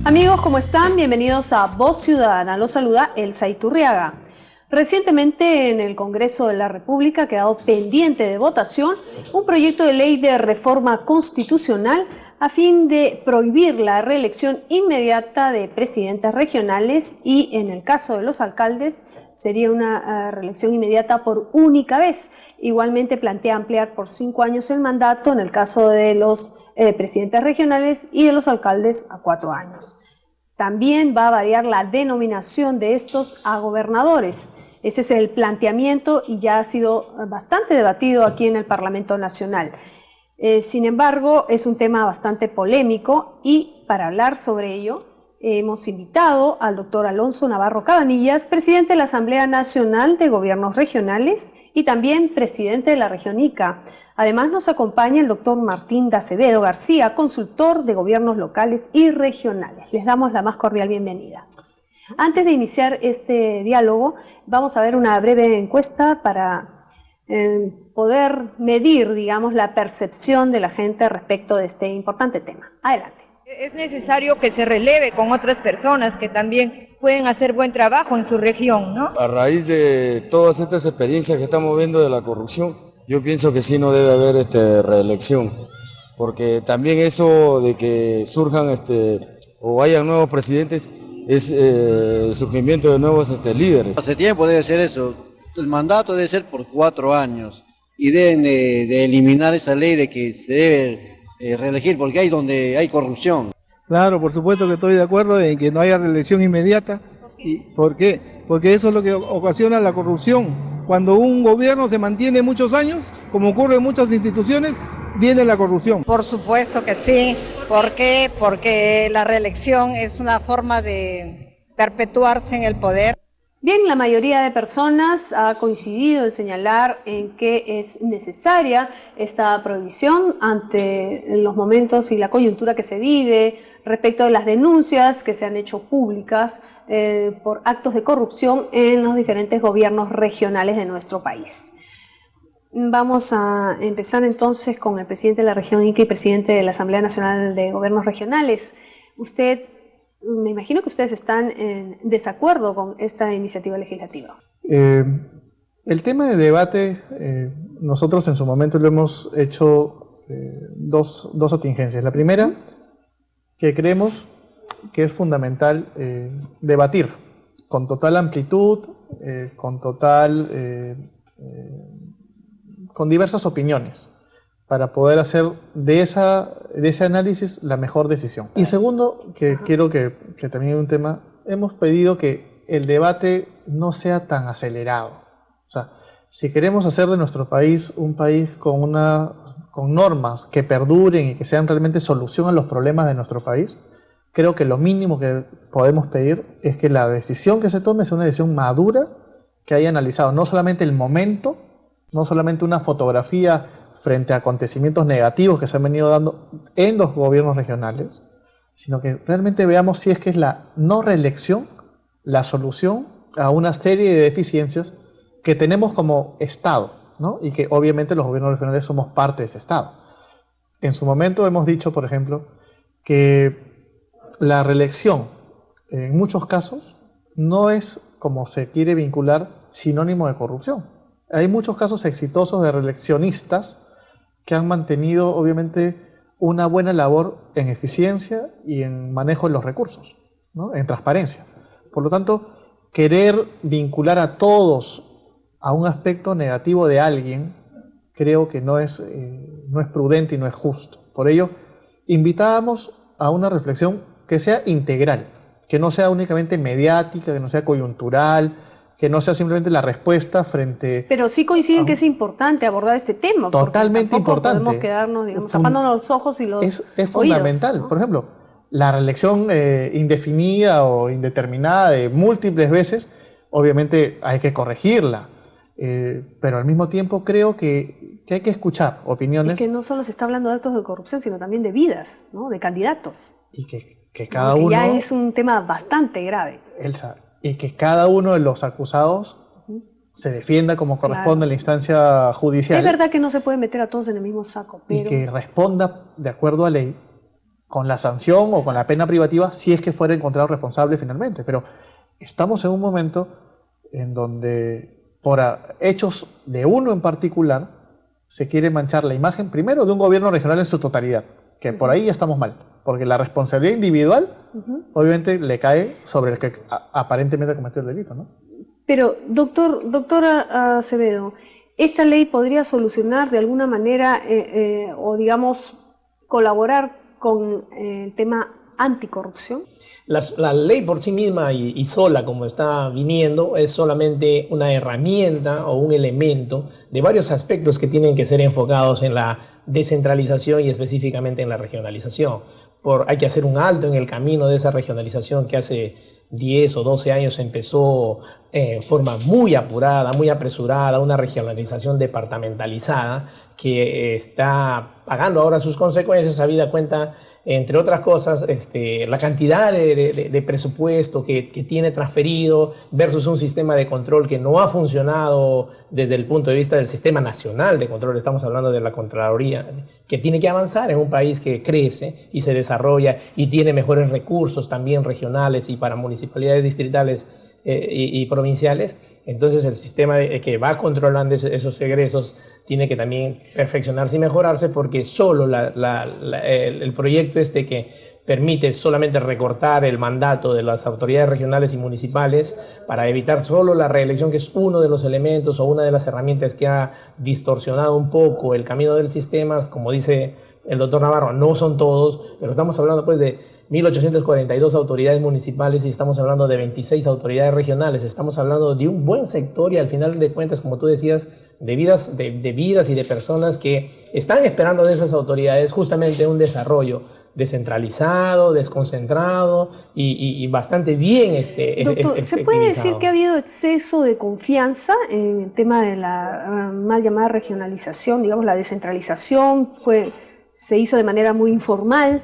Amigos, ¿cómo están? Bienvenidos a Voz Ciudadana. Los saluda Elsa Iturriaga. Recientemente en el Congreso de la República ha quedado pendiente de votación un proyecto de ley de reforma constitucional a fin de prohibir la reelección inmediata de presidentes regionales y, en el caso de los alcaldes, sería una reelección inmediata por única vez. Igualmente plantea ampliar por 5 años el mandato en el caso de los presidentes regionales y de los alcaldes a 4 años. También va a variar la denominación de estos a gobernadores. Ese es el planteamiento y ya ha sido bastante debatido aquí en el Parlamento Nacional. Sin embargo, es un tema bastante polémico y para hablar sobre ello hemos invitado al doctor Alonso Navarro Cabanillas, presidente de la Asamblea Nacional de Gobiernos Regionales y también presidente de la región Ica. Además nos acompaña el doctor Martín de Acevedo García, consultor de gobiernos locales y regionales. Les damos la más cordial bienvenida. Antes de iniciar este diálogo, vamos a ver una breve encuesta para poder medir, digamos, la percepción de la gente respecto de este importante tema. Adelante. Es necesario que se releve con otras personas que también pueden hacer buen trabajo en su región, ¿no? A raíz de todas estas experiencias que estamos viendo de la corrupción, yo pienso que sí no debe haber reelección, porque también eso de que surjan o hayan nuevos presidentes es el surgimiento de nuevos líderes. Hace tiempo debe ser eso, el mandato debe ser por 4 años y deben de eliminar esa ley de que se debe reelegir porque hay donde hay corrupción. Claro, por supuesto que estoy de acuerdo en que no haya reelección inmediata. ¿Y por qué? Porque eso es lo que ocasiona la corrupción. Cuando un gobierno se mantiene muchos años, como ocurre en muchas instituciones, viene la corrupción. Por supuesto que sí. ¿Por qué? Porque la reelección es una forma de perpetuarse en el poder. Bien, la mayoría de personas ha coincidido en señalar en que es necesaria esta prohibición ante los momentos y la coyuntura que se vive respecto de las denuncias que se han hecho públicas por actos de corrupción en los diferentes gobiernos regionales de nuestro país. Vamos a empezar entonces con el presidente de la región Ica y presidente de la Asamblea Nacional de Gobiernos Regionales. Me imagino que ustedes están en desacuerdo con esta iniciativa legislativa. El tema de debate, nosotros en su momento lo hemos hecho dos atingencias. La primera, que creemos que es fundamental debatir con total amplitud, con diversas opiniones, para poder hacer de ese análisis la mejor decisión. Y segundo, que quiero que también hay un tema, hemos pedido que el debate no sea tan acelerado. O sea, si queremos hacer de nuestro país un país con normas que perduren y que sean realmente solución a los problemas de nuestro país, creo que lo mínimo que podemos pedir es que la decisión que se tome sea una decisión madura, que haya analizado no solamente el momento, no solamente una fotografía frente a acontecimientos negativos que se han venido dando en los gobiernos regionales, sino que realmente veamos si es que es la no reelección la solución a una serie de deficiencias que tenemos como Estado, ¿no? Y que obviamente los gobiernos regionales somos parte de ese Estado. En su momento hemos dicho, por ejemplo, que la reelección en muchos casos no es, como se quiere vincular, sinónimo de corrupción. Hay muchos casos exitosos de reeleccionistas que han mantenido, obviamente, una buena labor en eficiencia y en manejo de los recursos, ¿no? En transparencia. Por lo tanto, querer vincular a todos a un aspecto negativo de alguien, creo que no es prudente y no es justo. Por ello, invitábamos a una reflexión que sea integral, que no sea únicamente mediática, que no sea coyuntural, que no sea simplemente la respuesta frente... Pero sí coinciden que es importante abordar este tema. Totalmente importante. Podemos quedarnos, digamos, tapándonos los ojos y los Es fundamental, oídos, ¿no? Por ejemplo, la reelección indefinida o indeterminada de múltiples veces, obviamente hay que corregirla, pero al mismo tiempo creo que hay que escuchar opiniones. Es que no solo se está hablando de actos de corrupción, sino también de vidas, ¿no? De candidatos. Y que cada uno... ya es un tema bastante grave. Elsa, y que cada uno de los acusados se defienda como corresponde en la instancia judicial. Es verdad que no se puede meter a todos en el mismo saco, pero... Y que responda de acuerdo a ley con la sanción o con la pena privativa si es que fuera encontrado responsable finalmente. Pero estamos en un momento en donde por hechos de uno en particular se quiere manchar la imagen primero de un gobierno regional en su totalidad, que por ahí ya estamos mal, porque la responsabilidad individual obviamente le cae sobre el que aparentemente cometió el delito, ¿no? Pero, doctora Acevedo, ¿esta ley podría solucionar de alguna manera o, digamos, colaborar con el tema anticorrupción? La ley por sí misma y sola, como está viniendo, es solamente una herramienta o un elemento de varios aspectos que tienen que ser enfocados en la descentralización y específicamente en la regionalización. Hay que hacer un alto en el camino de esa regionalización que hace 10 o 12 años empezó en forma muy apurada, muy apresurada, una regionalización departamentalizada que está pagando ahora sus consecuencias, habida cuenta, entre otras cosas, la cantidad de presupuesto que tiene transferido versus un sistema de control que no ha funcionado desde el punto de vista del sistema nacional de control. Estamos hablando de la Contraloría, que tiene que avanzar en un país que crece y se desarrolla y tiene mejores recursos también regionales y para municipalidades distritales y provinciales. Entonces el sistema que va controlando esos egresos tiene que también perfeccionarse y mejorarse, porque solo el proyecto que permite solamente recortar el mandato de las autoridades regionales y municipales para evitar solo la reelección, que es uno de los elementos o una de las herramientas que ha distorsionado un poco el camino del sistema, como dice el doctor Navarro, no son todos, pero estamos hablando pues de 1.842 autoridades municipales y estamos hablando de 26 autoridades regionales. Estamos hablando de un buen sector y al final de cuentas, como tú decías, de vidas y de personas que están esperando de esas autoridades justamente un desarrollo descentralizado, desconcentrado y bastante bien Doctor, ¿se puede decir que ha habido exceso de confianza en el tema de la mal llamada regionalización? Digamos, la descentralización se hizo de manera muy informal,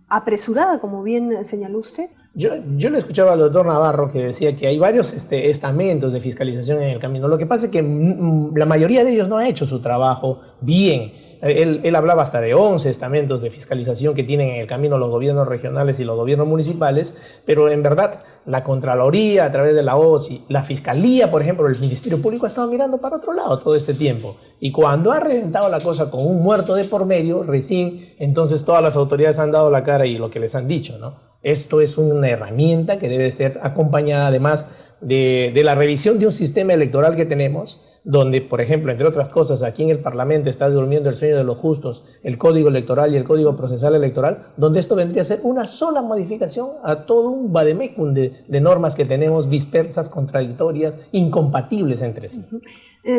apresurada, como bien señaló usted. Yo le escuchaba al doctor Navarro que decía que hay varios estamentos de fiscalización en el camino. Lo que pasa es que la mayoría de ellos no ha hecho su trabajo bien. Él hablaba hasta de 11 estamentos de fiscalización que tienen en el camino los gobiernos regionales y los gobiernos municipales, pero en verdad la Contraloría a través de la OSI, la Fiscalía, por ejemplo, el Ministerio Público ha estado mirando para otro lado todo este tiempo. Y cuando ha reventado la cosa con un muerto de por medio, recién entonces todas las autoridades han dado la cara y lo que les han dicho, ¿no? Esto es una herramienta que debe ser acompañada además de la revisión de un sistema electoral que tenemos, donde, por ejemplo, entre otras cosas, aquí en el Parlamento está durmiendo el sueño de los justos, el Código Electoral y el Código Procesal Electoral, donde esto vendría a ser una sola modificación a todo un vademecum de normas que tenemos dispersas, contradictorias, incompatibles entre sí.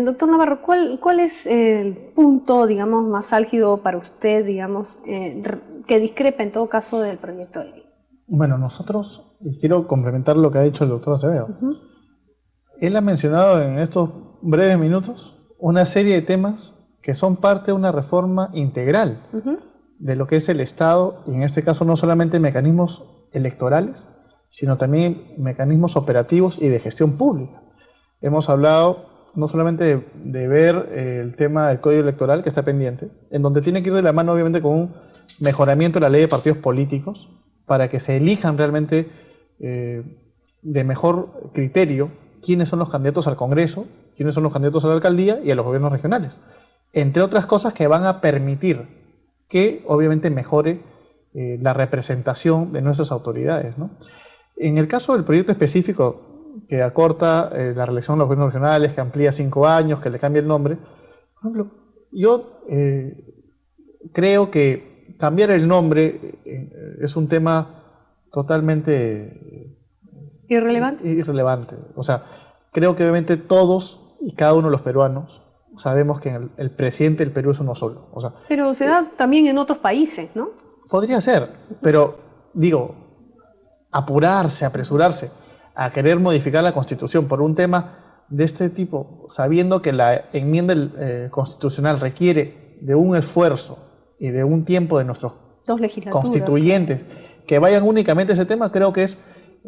Doctor Navarro, ¿cuál es el punto, digamos, más álgido para usted, digamos, que discrepa en todo caso del proyecto de ley? Bueno, nosotros, y quiero complementar lo que ha dicho el doctor Acevedo, él ha mencionado en estos breves minutos una serie de temas que son parte de una reforma integral de lo que es el Estado, y en este caso no solamente mecanismos electorales, sino también mecanismos operativos y de gestión pública. Hemos hablado no solamente de ver el tema del Código Electoral, que está pendiente, en donde tiene que ir de la mano obviamente con un mejoramiento de la ley de partidos políticos, para que se elijan realmente de mejor criterio quiénes son los candidatos al Congreso, quiénes son los candidatos a la alcaldía y a los gobiernos regionales. Entre otras cosas que van a permitir que obviamente mejore la representación de nuestras autoridades, ¿no? En el caso del proyecto específico que acorta la reelección de los gobiernos regionales, que amplía 5 años, que le cambia el nombre, por ejemplo, yo creo que cambiar el nombre es un tema totalmente irrelevante. O sea, creo que obviamente todos y cada uno de los peruanos sabemos que el presidente del Perú es uno solo. O sea, pero se da también en otros países, ¿no? Podría ser, pero digo, apresurarse a querer modificar la Constitución por un tema de este tipo, sabiendo que la enmienda constitucional requiere de un esfuerzo y de un tiempo de nuestros constituyentes que vayan únicamente a ese tema, creo que es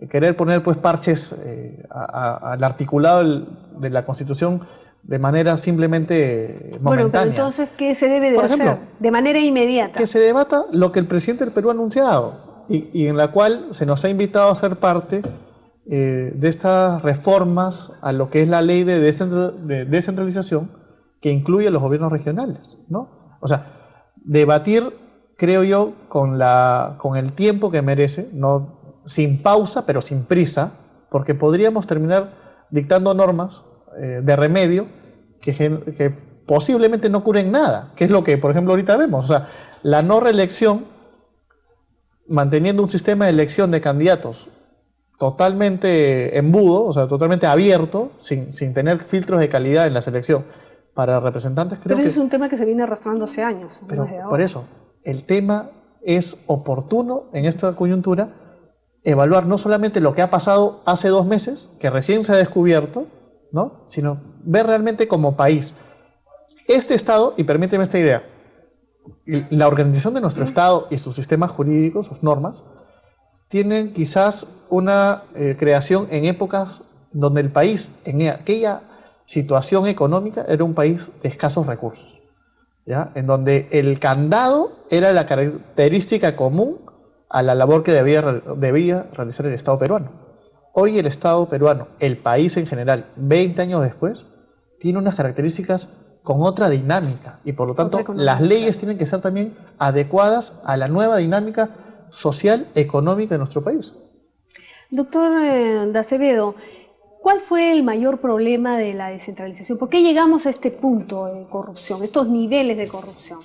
querer poner pues parches al articulado de la Constitución de manera simplemente momentánea. Bueno, pero entonces, ¿qué se debe de Por ejemplo, hacer? De manera inmediata. Que se debata lo que el presidente del Perú ha anunciado y en la cual se nos ha invitado a ser parte de estas reformas a lo que es la ley de descentralización que incluye a los gobiernos regionales, ¿no? O sea, debatir, creo yo, con el tiempo que merece, no sin pausa, pero sin prisa, porque podríamos terminar dictando normas de remedio que posiblemente no curen nada, que es lo que, por ejemplo, ahorita vemos. O sea, la no reelección, manteniendo un sistema de elección de candidatos totalmente embudo, o sea, totalmente abierto, sin tener filtros de calidad en la selección para representantes, creo pero ese que... es un tema que se viene arrastrando hace años. Pero no es de ahora. por eso, el tema es oportuno en esta coyuntura evaluar no solamente lo que ha pasado hace 2 meses, que recién se ha descubierto, ¿no? Sino ver realmente como país. Este Estado, y permíteme esta idea, la organización de nuestro Estado y sus sistemas jurídicos, sus normas, tienen quizás una creación en épocas donde el país, en aquella situación económica, era un país de escasos recursos, ¿ya? En donde el candado era la característica común a la labor que debía realizar el Estado peruano. Hoy el Estado peruano, el país en general, 20 años después, tiene unas características con otra dinámica y por lo tanto las leyes tienen que ser también adecuadas a la nueva dinámica social, económica de nuestro país. Doctor de Acevedo, ¿cuál fue el mayor problema de la descentralización? ¿Por qué llegamos a este punto de corrupción, estos niveles de corrupción?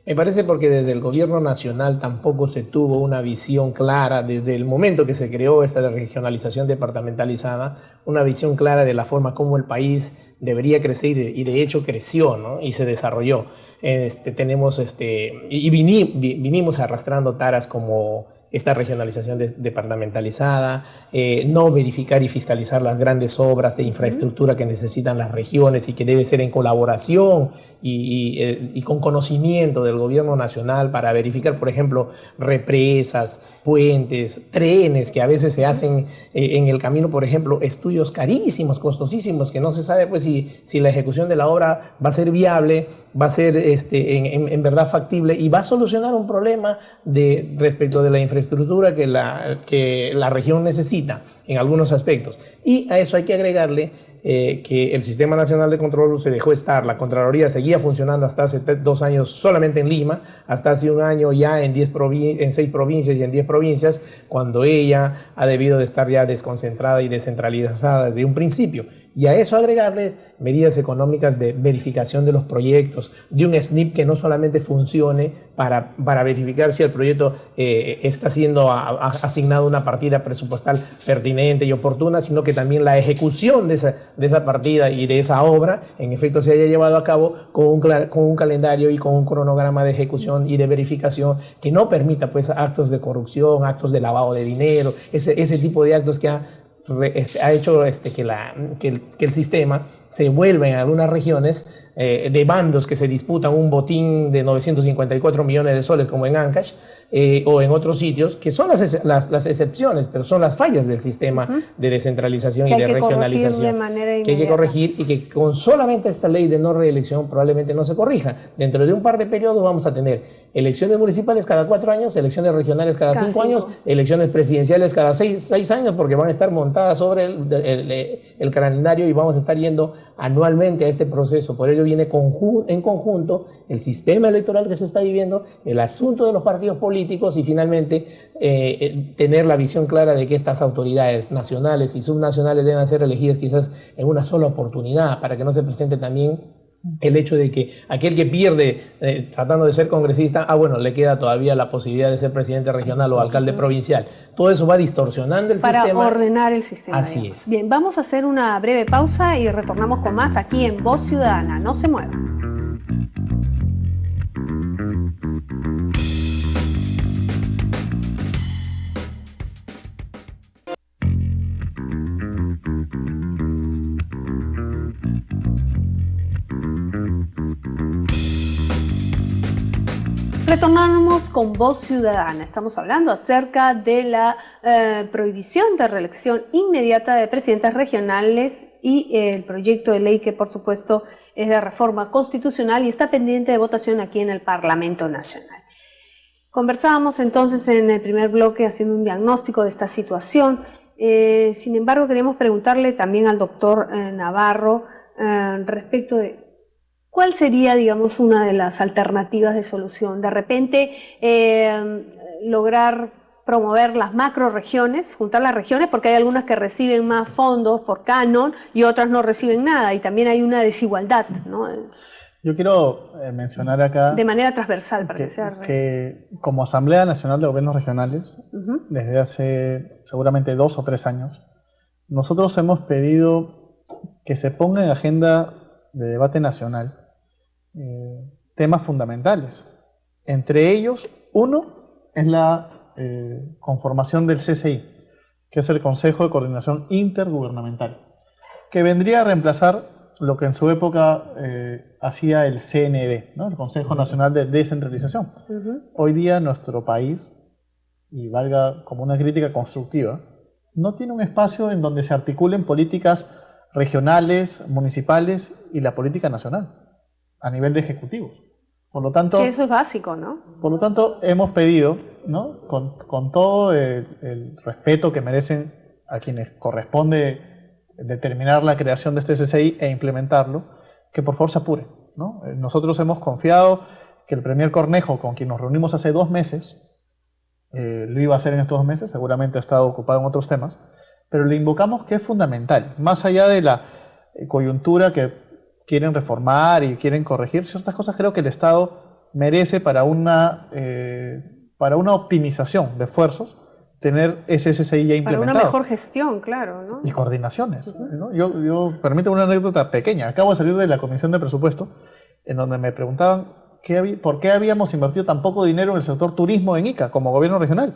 Me parece porque desde el gobierno nacional tampoco se tuvo una visión clara, desde el momento que se creó esta regionalización departamentalizada, una visión clara de la forma como el país debería crecer y de hecho creció, ¿no? Y se desarrolló. Vinimos arrastrando taras como esta regionalización departamentalizada, no verificar y fiscalizar las grandes obras de infraestructura que necesitan las regiones y que debe ser en colaboración y con conocimiento del gobierno nacional para verificar, por ejemplo, represas, puentes, trenes que a veces se hacen en el camino, por ejemplo, estudios carísimos, costosísimos, que no se sabe pues si la ejecución de la obra va a ser viable, va a ser en verdad factible y va a solucionar un problema respecto de la infraestructura que la región necesita en algunos aspectos. Y a eso hay que agregarle que el Sistema Nacional de Control se dejó estar, la Contraloría seguía funcionando hasta hace 2 años solamente en Lima, hasta hace 1 año ya en 6 provincias y en 10 provincias, cuando ella ha debido de estar ya desconcentrada y descentralizada desde un principio. Y a eso agregarle medidas económicas de verificación de los proyectos, de un SNIP que no solamente funcione para verificar si el proyecto está siendo asignado una partida presupuestal pertinente y oportuna, sino que también la ejecución de esa partida y de esa obra, en efecto, se haya llevado a cabo con un calendario y con un cronograma de ejecución y de verificación que no permita pues actos de corrupción, actos de lavado de dinero, ese tipo de actos que ha hecho que el sistema se vuelva en algunas regiones de bandos que se disputan un botín de 954 millones de soles como en Ancash o en otros sitios, que son las excepciones, pero son las fallas del sistema de descentralización y de regionalización que hay que corregir y que con solamente esta ley de no reelección probablemente no se corrija. Dentro de un par de periodos vamos a tener elecciones municipales cada 4 años, elecciones regionales cada 5 años, elecciones presidenciales cada 6 años, porque van a estar montadas sobre el calendario y vamos a estar yendo anualmente a este proceso. Por ello viene en conjunto el sistema electoral que se está viviendo, el asunto de los partidos políticos y finalmente tener la visión clara de que estas autoridades nacionales y subnacionales deben ser elegidas quizás en una sola oportunidad para que no se presente también el hecho de que aquel que pierde tratando de ser congresista, bueno, le queda todavía la posibilidad de ser presidente regional o alcalde provincial. Todo eso va distorsionando el sistema. Para ordenar el sistema. Así es. Bien, vamos a hacer una breve pausa y retornamos con más aquí en Voz Ciudadana. No se muevan. Retornamos con Voz Ciudadana. Estamos hablando acerca de la prohibición de reelección inmediata de presidentes regionales y el proyecto de ley que, por supuesto, es de reforma constitucional y está pendiente de votación aquí en el Parlamento Nacional. Conversábamos entonces en el primer bloque haciendo un diagnóstico de esta situación. Sin embargo, queríamos preguntarle también al doctor Navarro respecto de ¿cuál sería, digamos, una de las alternativas de solución? De repente, lograr promover las macroregiones, juntar las regiones, porque hay algunas que reciben más fondos por canon y otras no reciben nada, y también hay una desigualdad, ¿no? Yo quiero mencionar acá... De manera transversal, para que sea... Que como Asamblea Nacional de Gobiernos Regionales, desde hace seguramente 2 o 3 años, nosotros hemos pedido que se ponga en agenda de debate nacional temas fundamentales. Entre ellos, uno es la conformación del CCI, que es el Consejo de Coordinación Intergubernamental, que vendría a reemplazar lo que en su época hacía el CND, ¿no? El Consejo Nacional de Descentralización. Hoy día nuestro país, y valga como una crítica constructiva, no tiene un espacio en donde se articulen políticas regionales, municipales y la política nacional a nivel de ejecutivos. Por lo tanto, que eso es básico, ¿no? Por lo tanto, hemos pedido, ¿no? con todo el respeto que merecen a quienes corresponde determinar la creación de este CCI e implementarlo, que por favor se apure, ¿no? Nosotros hemos confiado que el Premier Cornejo, con quien nos reunimos hace 2 meses, lo iba a hacer en estos 2 meses, seguramente ha estado ocupado en otros temas, pero le invocamos que es fundamental, más allá de la coyuntura que quieren reformar y quieren corregir ciertas cosas, creo que el Estado merece para una optimización de esfuerzos tener ese SSI ya implementado. Para una mejor gestión, claro, ¿no? Y coordinaciones, ¿no? Yo permítame una anécdota pequeña. Acabo de salir de la Comisión de Presupuesto, en donde me preguntaban por qué habíamos invertido tan poco dinero en el sector turismo en Ica, como gobierno regional.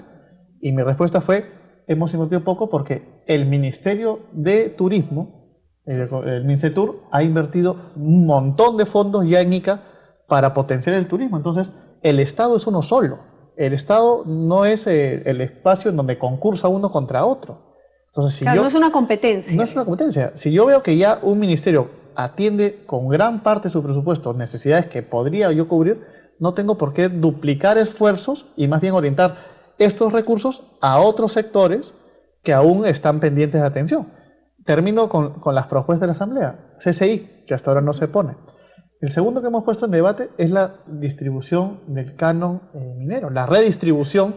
Y mi respuesta fue, hemos invertido poco porque el Ministerio de Turismo, el MINCETUR, ha invertido un montón de fondos ya en Ica para potenciar el turismo. Entonces, el Estado es uno solo. El Estado no es el espacio en donde concursa uno contra otro. Entonces, si claro, no es una competencia. No es una competencia. Si yo veo que ya un ministerio atiende con gran parte de su presupuesto necesidades que podría yo cubrir, no tengo por qué duplicar esfuerzos y más bien orientar estos recursos a otros sectores que aún están pendientes de atención. Termino con las propuestas de la Asamblea. CCI, que hasta ahora no se pone. El segundo que hemos puesto en debate es la distribución del canon minero, la redistribución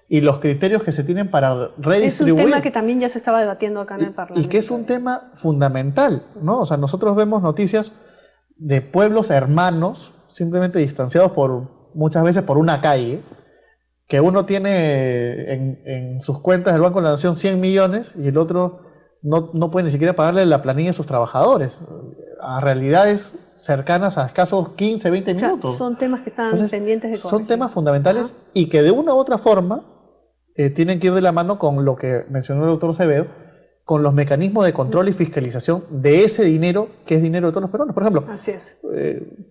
y los criterios que se tienen para redistribuir. Es un tema que también ya se estaba debatiendo acá en el Parlamento. Y que es un tema fundamental, ¿no? O sea, nosotros vemos noticias de pueblos hermanos, simplemente distanciados muchas veces por una calle, que uno tiene en sus cuentas del Banco de la Nación 100 millones y el otro no puede ni siquiera pagarle la planilla a sus trabajadores, a realidades cercanas a escasos 15, 20 minutos. Claro, son temas que están pendientes de corregir. Son temas fundamentales y que de una u otra forma tienen que ir de la mano con lo que mencionó el doctor Acevedo, con los mecanismos de control y fiscalización de ese dinero que es dinero de todos los peruanos. Por ejemplo, así es.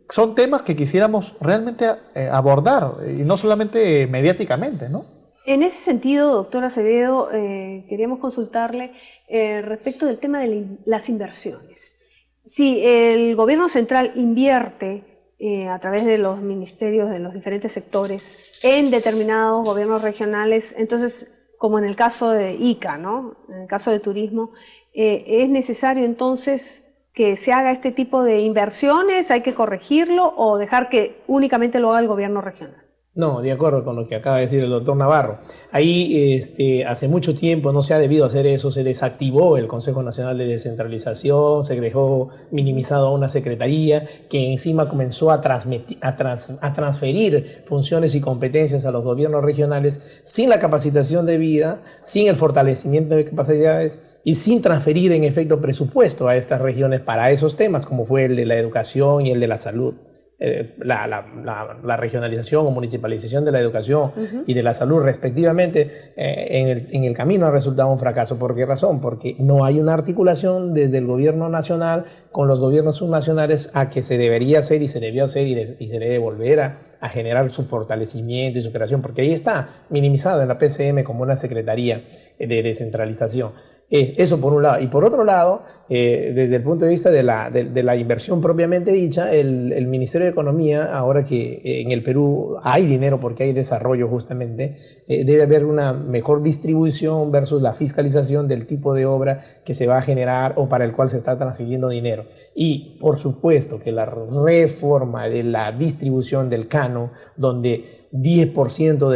Son temas que quisiéramos realmente abordar y no solamente mediáticamente, ¿no? En ese sentido, doctor Acevedo, queríamos consultarle respecto del tema de las inversiones. Si el gobierno central invierte a través de los ministerios de los diferentes sectores en determinados gobiernos regionales, entonces, como en el caso de Ica, ¿no? En el caso de turismo, ¿es necesario entonces que se haga este tipo de inversiones? ¿Hay que corregirlo o dejar que únicamente lo haga el gobierno regional? No, de acuerdo con lo que acaba de decir el doctor Navarro. Ahí hace mucho tiempo no se ha debido hacer eso, se desactivó el Consejo Nacional de Descentralización, se dejó minimizado a una secretaría que encima comenzó a transferir funciones y competencias a los gobiernos regionales sin la capacitación debida, sin el fortalecimiento de capacidades y sin transferir en efecto presupuesto a estas regiones para esos temas, como fue el de la educación y el de la salud. la regionalización o municipalización de la educación y de la salud respectivamente, en el camino ha resultado un fracaso. ¿Por qué razón? Porque no hay una articulación desde el gobierno nacional con los gobiernos subnacionales a que se debería hacer y se debió hacer y se debe volver a generar su fortalecimiento y su creación, porque ahí está minimizado en la PCM como una secretaría de descentralización. Eso por un lado. Y por otro lado, desde el punto de vista de la inversión propiamente dicha, el Ministerio de Economía, ahora que en el Perú hay dinero porque hay desarrollo justamente, debe haber una mejor distribución versus la fiscalización del tipo de obra que se va a generar o para el cual se está transfiriendo dinero. Y por supuesto que la reforma de la distribución del cano, donde 10%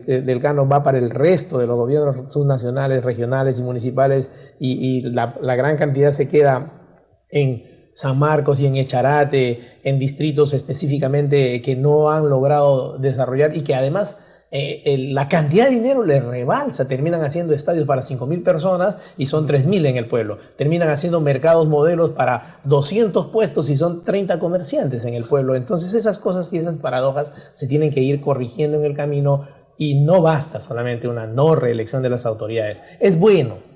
del cano va para el resto de los gobiernos subnacionales, regionales y municipales, y la gran cantidad se queda en San Marcos y en Echarate, en distritos específicamente que no han logrado desarrollar y que además la cantidad de dinero les rebalsa. Terminan haciendo estadios para 5.000 personas y son 3.000 en el pueblo. Terminan haciendo mercados modelos para 200 puestos y son 30 comerciantes en el pueblo. Entonces esas cosas y esas paradojas se tienen que ir corrigiendo en el camino y no basta solamente una no reelección de las autoridades. Es bueno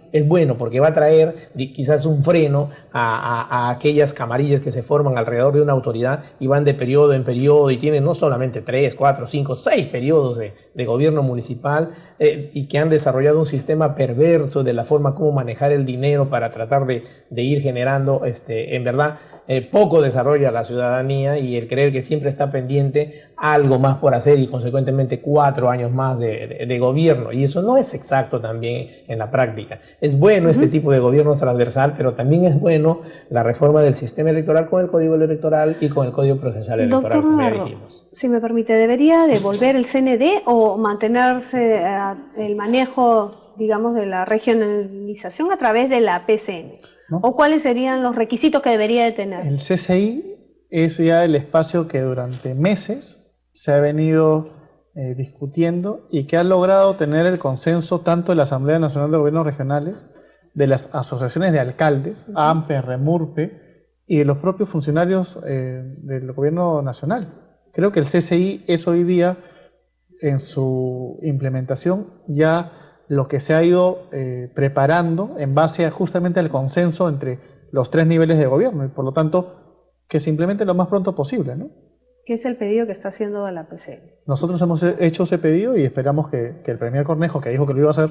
porque va a traer quizás un freno a aquellas camarillas que se forman alrededor de una autoridad y van de periodo en periodo y tienen no solamente 3, 4, 5, 6 periodos de gobierno municipal y que han desarrollado un sistema perverso de la forma como manejar el dinero para tratar de ir generando, en verdad, poco desarrolla la ciudadanía y el creer que siempre está pendiente algo más por hacer y consecuentemente 4 años más de gobierno. Y eso no es exacto también en la práctica. Es bueno este tipo de gobierno transversal, pero también es bueno la reforma del sistema electoral con el Código Electoral y con el Código Procesal Electoral, Doctor como ya Navarro, dijimos. si me permite, ¿debería devolver el CND o mantenerse el manejo, digamos, de la regionalización a través de la PCM? ¿No? ¿O cuáles serían los requisitos que debería de tener? El CCI es ya el espacio que durante meses se ha venido discutiendo y que ha logrado tener el consenso tanto de la Asamblea Nacional de Gobiernos Regionales, de las asociaciones de alcaldes, AMPE, REMURPE, y de los propios funcionarios del gobierno nacional. Creo que el CCI es hoy día, en su implementación, ya lo que se ha ido preparando en base justamente al consenso entre los 3 niveles de gobierno y por lo tanto que se implemente lo más pronto posible, ¿no? ¿Qué es el pedido que está haciendo de la PCM? Nosotros hemos hecho ese pedido y esperamos que el Premier Cornejo, que dijo que lo iba a hacer,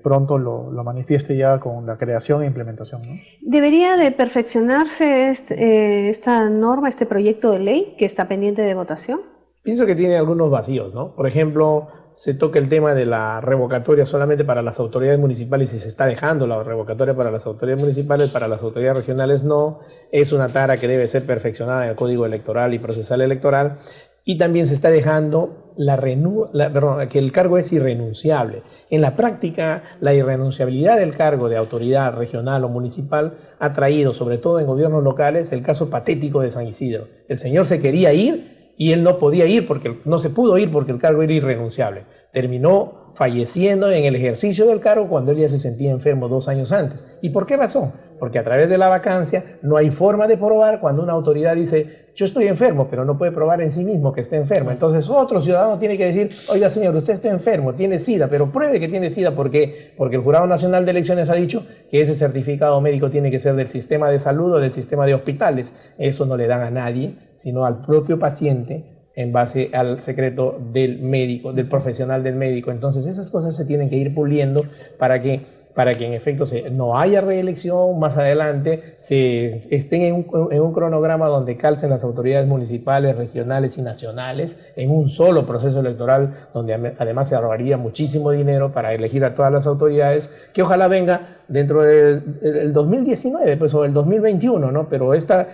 pronto lo manifieste ya con la creación e implementación, ¿no? ¿Debería de perfeccionarse esta norma, este proyecto de ley que está pendiente de votación? Pienso que tiene algunos vacíos, ¿no? Por ejemplo, se toca el tema de la revocatoria solamente para las autoridades municipales y se está dejando la revocatoria para las autoridades municipales, para las autoridades regionales no. Es una tara que debe ser perfeccionada en el Código Electoral y Procesal Electoral. Y también se está dejando que el cargo es irrenunciable. En la práctica, la irrenunciabilidad del cargo de autoridad regional o municipal ha traído, sobre todo en gobiernos locales, el caso patético de San Isidro. El señor se quería ir y él no podía ir porque no se pudo ir porque el cargo era irrenunciable. Terminó falleciendo en el ejercicio del cargo cuando él ya se sentía enfermo 2 años antes. ¿Y por qué razón? Porque a través de la vacancia no hay forma de probar cuando una autoridad dice yo estoy enfermo, pero no puede probar en sí mismo que esté enfermo. Entonces otro ciudadano tiene que decir, oiga señor, usted está enfermo, tiene SIDA, pero pruebe que tiene SIDA. ¿Por qué? Porque el Jurado Nacional de Elecciones ha dicho que ese certificado médico tiene que ser del sistema de salud o del sistema de hospitales. Eso no le dan a nadie, sino al propio paciente, en base al secreto del médico, del profesional del médico. Entonces esas cosas se tienen que ir puliendo para que en efecto no haya reelección más adelante, se estén en un cronograma donde calcen las autoridades municipales, regionales y nacionales en un solo proceso electoral, donde además se ahorraría muchísimo dinero para elegir a todas las autoridades, que ojalá venga dentro del 2019 pues, o el 2021, ¿no? Pero esta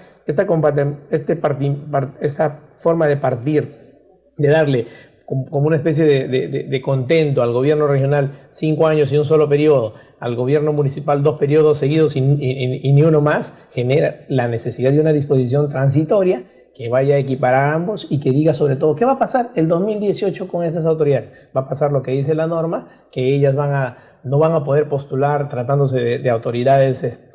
forma de partir, de darle como una especie de contento al gobierno regional 5 años y un solo periodo, al gobierno municipal 2 periodos seguidos y ni uno más, genera la necesidad de una disposición transitoria que vaya a equiparar a ambos y que diga sobre todo qué va a pasar el 2018 con estas autoridades. Va a pasar lo que dice la norma, que ellas no van a poder postular tratándose de autoridades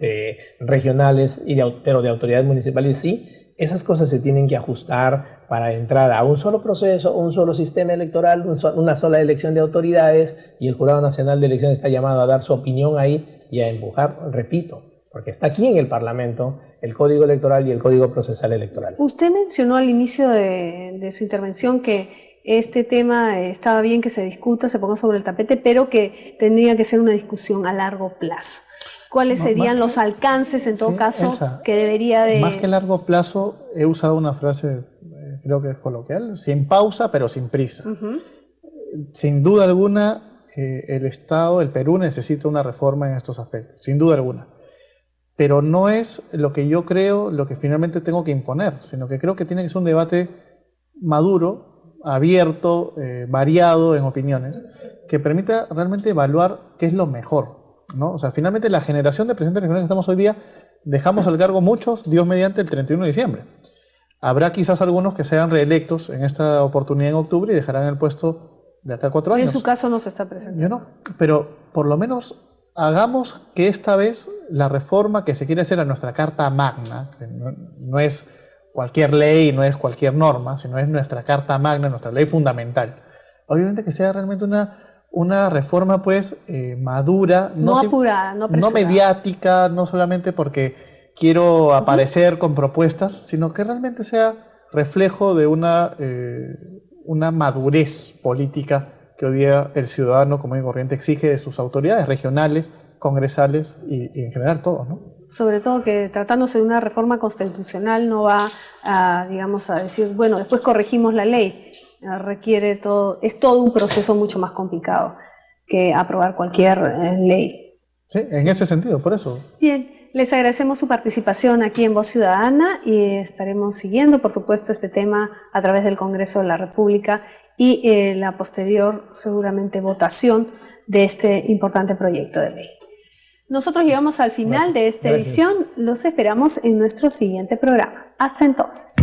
regionales, pero de autoridades municipales sí, Esas cosas se tienen que ajustar para entrar a un solo proceso, un solo sistema electoral, una sola elección de autoridades, y el Jurado Nacional de Elecciones está llamado a dar su opinión ahí y a empujar, repito, porque está aquí en el Parlamento el Código Electoral y el Código Procesal Electoral. Usted mencionó al inicio de su intervención que este tema estaba bien que se discuta, se ponga sobre el tapete, pero que tendría que ser una discusión a largo plazo. ¿Cuáles serían los alcances, en todo caso, Elsa, que debería de...? Más que largo plazo, he usado una frase, creo que es coloquial, sin pausa, pero sin prisa. Sin duda alguna, el Estado, el Perú, necesita una reforma en estos aspectos, sin duda alguna. Pero no es lo que yo creo, lo que finalmente tengo que imponer, sino que creo que tiene que ser un debate maduro, abierto, variado en opiniones, que permita realmente evaluar qué es lo mejor, ¿no? O sea, finalmente la generación de presidentes regionales que estamos hoy día, dejamos el cargo muchos, Dios mediante, el 31 de diciembre. Habrá quizás algunos que sean reelectos en esta oportunidad en octubre y dejarán el puesto de acá a 4 años. En su caso no se está presentando. Yo no, pero por lo menos hagamos que esta vez la reforma que se quiere hacer a nuestra Carta Magna, que no es cualquier ley, no es cualquier norma, sino es nuestra Carta Magna, nuestra ley fundamental. Obviamente que sea realmente una reforma pues madura, no apurada, no apresurada, no mediática, no solamente porque quiero aparecer con propuestas, sino que realmente sea reflejo de una madurez política que hoy día el ciudadano común y corriente exige de sus autoridades regionales, congresales y en general todos, ¿no? Sobre todo que tratándose de una reforma constitucional no va a, digamos, a decir, bueno, después corregimos la ley. Es todo un proceso mucho más complicado que aprobar cualquier ley. Sí, en ese sentido, por eso. Bien, les agradecemos su participación aquí en Voz Ciudadana y estaremos siguiendo, por supuesto, este tema a través del Congreso de la República y la posterior, seguramente, votación de este importante proyecto de ley. Nosotros llegamos al final de esta edición. Los esperamos en nuestro siguiente programa. Hasta entonces.